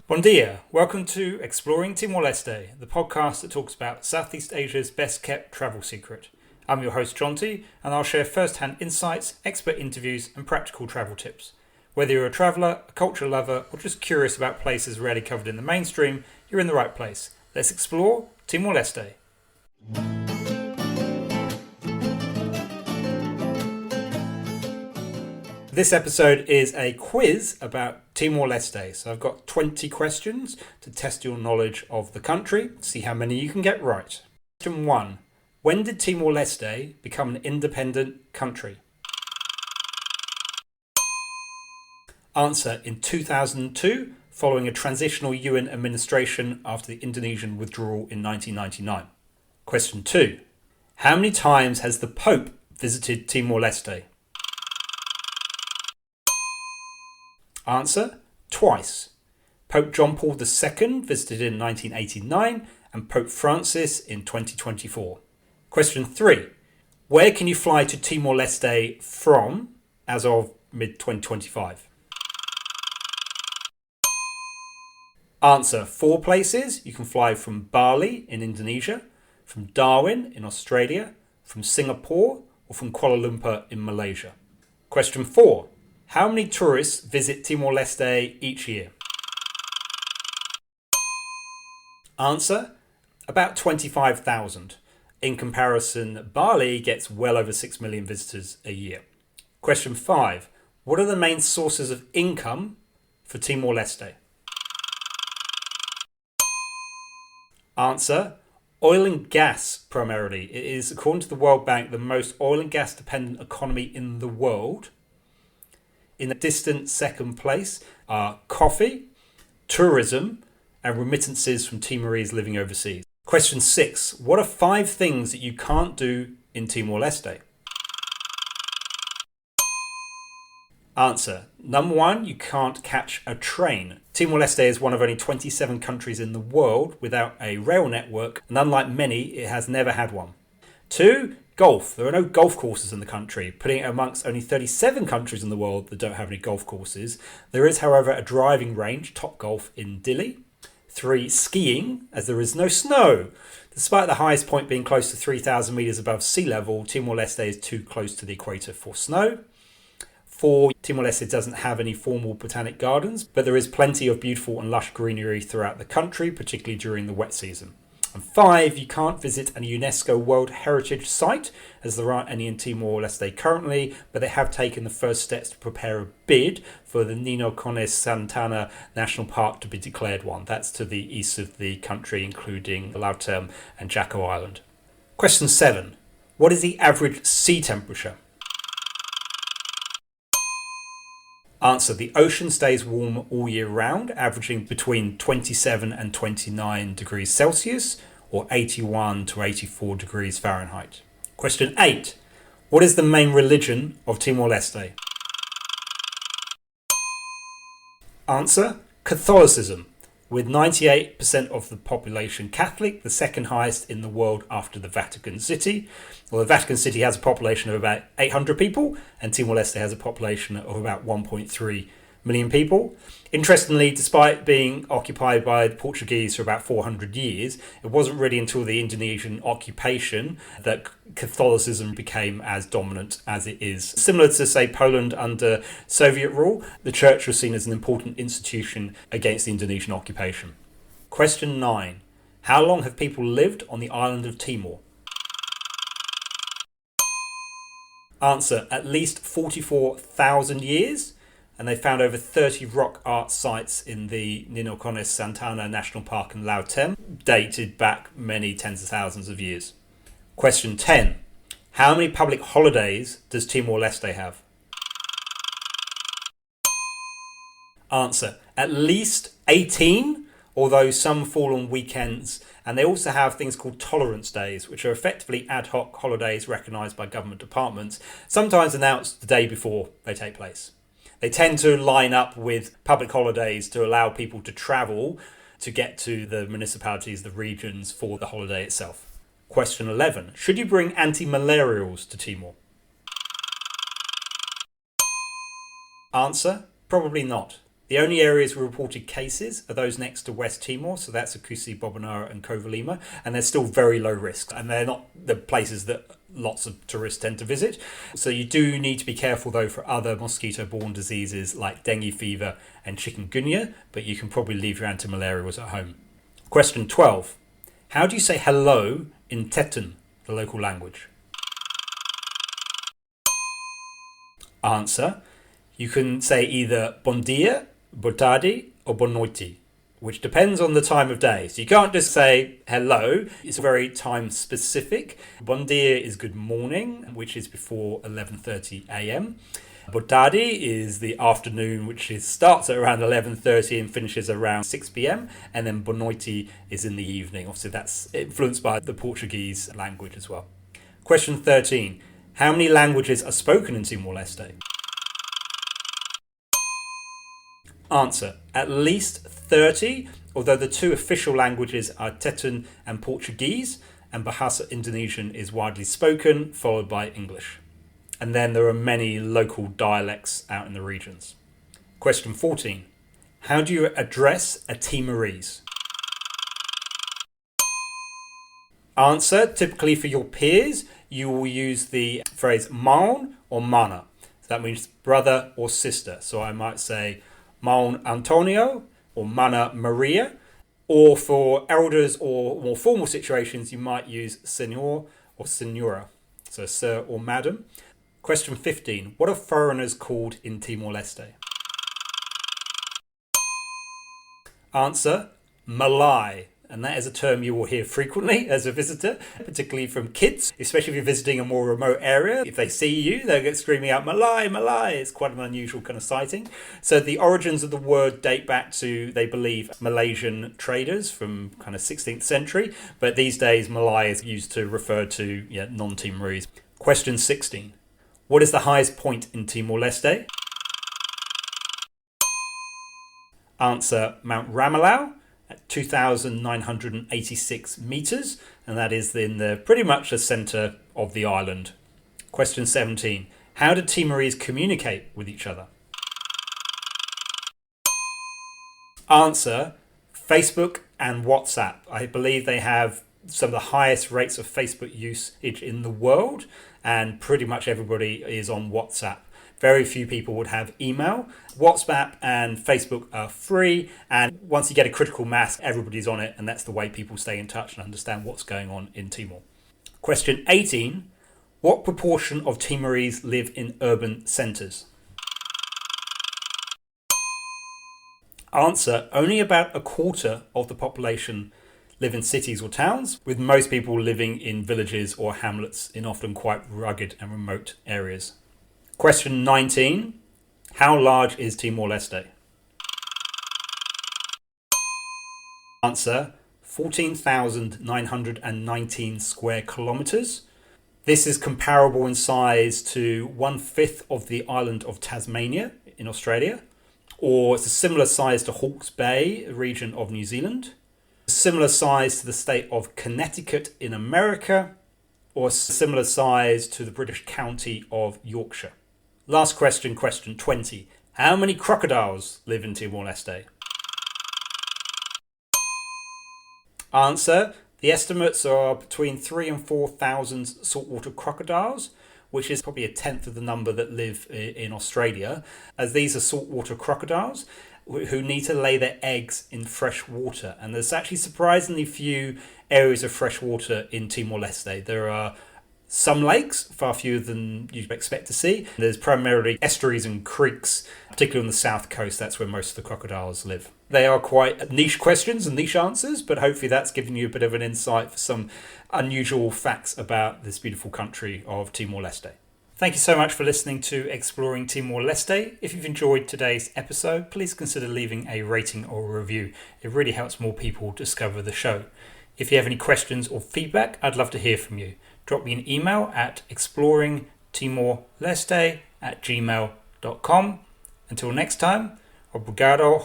Bon dia, welcome to Exploring Timor-Leste, the podcast that talks about Southeast Asia's best kept travel secret. I'm your host Jonty, and I'll share first-hand insights, expert interviews and practical travel tips. Whether you're a traveller, a culture lover or just curious about places rarely covered in the mainstream, you're in the right place. Let's explore Timor-Leste. This episode is a quiz about Timor-Leste. So I've got 20 questions to test your knowledge of the country, see how many you can get right. Question 1. When did Timor-Leste become an independent country? Answer: in 2002, following a transitional UN administration after the Indonesian withdrawal in 1999. Question 2. How many times has the Pope visited Timor-Leste? Answer: twice. Pope John Paul II visited in 1989 and Pope Francis in 2024. Question 3. Where can you fly to Timor-Leste from as of mid-2025? Answer: 4 places. You can fly from Bali in Indonesia, from Darwin in Australia, from Singapore or from Kuala Lumpur in Malaysia. Question 4. How many tourists visit Timor-Leste each year? Answer: about 25,000. In comparison, Bali gets well over 6 million visitors a year. Question 5. What are the main sources of income for Timor-Leste? Answer: oil and gas primarily. It is, according to the World Bank, the most oil and gas dependent economy in the world. In a distant second place are coffee, tourism, and remittances from Timorese living overseas. Question 6. What are 5 things that you can't do in Timor-Leste? Answer: number 1, you can't catch a train. Timor-Leste is one of only 27 countries in the world without a rail network, and unlike many, it has never had one. 2, golf. There are no golf courses in the country, putting it amongst only 37 countries in the world that don't have any golf courses. There is, however, a driving range, Topgolf, in Dili. 3, skiing, as there is no snow. Despite the highest point being close to 3,000 metres above sea level, Timor-Leste is too close to the equator for snow. 4, Timor-Leste doesn't have any formal botanic gardens, but there is plenty of beautiful and lush greenery throughout the country, particularly during the wet season. And 5, you can't visit a UNESCO World Heritage Site, as there aren't any in Timor-Leste currently, but they have taken the first steps to prepare a bid for the Nino-Cones Santana National Park to be declared one. That's to the east of the country, including Lautem and Jacko Island. Question 7. What is the average sea temperature? Answer: the ocean stays warm all year round, averaging between 27 and 29 degrees Celsius or 81 to 84 degrees Fahrenheit. Question 8. What is the main religion of Timor-Leste? Answer: Catholicism, with 98% of the population Catholic, the second highest in the world after the Vatican City. Well, the Vatican City has a population of about 800 people, and Timor-Leste has a population of about 1.3 million people. Interestingly, despite being occupied by the Portuguese for about 400 years, it wasn't really until the Indonesian occupation that Catholicism became as dominant as it is. Similar to, say, Poland under Soviet rule, the church was seen as an important institution against the Indonesian occupation. Question 9. How long have people lived on the island of Timor? Answer: at least 44,000 years. And they found over 30 rock art sites in the Nino-Cones Santana National Park in Lautem, dated back many tens of thousands of years. Question 10. How many public holidays does Timor-Leste have? Answer: at least 18, although some fall on weekends. And they also have things called tolerance days, which are effectively ad hoc holidays recognised by government departments, sometimes announced the day before they take place. They tend to line up with public holidays to allow people to travel to get to the municipalities, the regions for the holiday itself. Question 11. Should you bring anti-malarials to Timor? Answer: probably not. The only areas with reported cases are those next to West Timor, so that's Akusi, Bobanara and Kovalima, and they're still very low risk, and they're not the places that lots of tourists tend to visit. So you do need to be careful though for other mosquito-borne diseases like dengue fever and chikungunya, but you can probably leave your antimalarials at home. Question 12. How do you say hello in Teton, the local language? Answer. You can say either bon dia, boa tarde, or boa noite, which depends on the time of day. So you can't just say hello. It's very time specific. Bon dia is good morning, which is before 11:30 a.m. Boa tarde is the afternoon, which starts at around 11:30 and finishes around 6 p.m. And then boa noite is in the evening. Obviously, that's influenced by the Portuguese language as well. Question 13. How many languages are spoken in Timor-Leste? Answer. At least 30, although the two official languages are Teton and Portuguese, and Bahasa Indonesian is widely spoken, followed by English. And then there are many local dialects out in the regions. Question 14. How do you address a Timorese? Answer. Typically for your peers, you will use the phrase maun or mana. So that means brother or sister. So I might say Maun Antonio or Mana Maria. Or for elders or more formal situations, you might use senor or senora. So sir or madam. Question 15. What are foreigners called in Timor-Leste? Answer. Malay. And that is a term you will hear frequently as a visitor, particularly from kids, especially if you're visiting a more remote area. If they see you, they'll get screaming out, Malay, Malay. It's quite an unusual kind of sighting. So the origins of the word date back to, they believe, Malaysian traders from kind of 16th century. But these days, Malay is used to refer to non-Timorese. Question 16. What is the highest point in Timor-Leste? Answer, Mount Ramalau. At 2,986 metres, and that is in the pretty much the centre of the island. Question 17. How do Timorese communicate with each other? Answer, Facebook and WhatsApp. I believe they have some of the highest rates of Facebook usage in the world, and pretty much everybody is on WhatsApp. Very few people would have email. WhatsApp and Facebook are free, and once you get a critical mass, everybody's on it, and that's the way people stay in touch and understand what's going on in Timor. Question 18. What proportion of Timorese live in urban centres? Answer, only about a quarter of the population live in cities or towns, with most people living in villages or hamlets in often quite rugged and remote areas. Question 19. How large is Timor-Leste? Answer, 14,919 square kilometres. This is comparable in size to 1/5 of the island of Tasmania in Australia, or it's a similar size to Hawke's Bay, a region of New Zealand, similar size to the state of Connecticut in America, or similar size to the British county of Yorkshire. Last question, question 20. How many crocodiles live in Timor-Leste? Answer, the estimates are between 3,000 and 4,000 saltwater crocodiles, which is probably a tenth of the number that live in Australia, as these are saltwater crocodiles who need to lay their eggs in fresh water. And there's actually surprisingly few areas of fresh water in Timor-Leste. There are some lakes, far fewer than you'd expect to see. There's primarily estuaries and creeks, particularly on the south coast. That's where most of the crocodiles live. They are quite niche questions and niche answers, but hopefully that's given you a bit of an insight for some unusual facts about this beautiful country of Timor-Leste. Thank you so much for listening to Exploring Timor-Leste. If you've enjoyed today's episode, please consider leaving a rating or a review. It really helps more people discover the show. If you have any questions or feedback, I'd love to hear from you. Drop me an email at exploringtimorleste@gmail.com. Until next time, obrigado.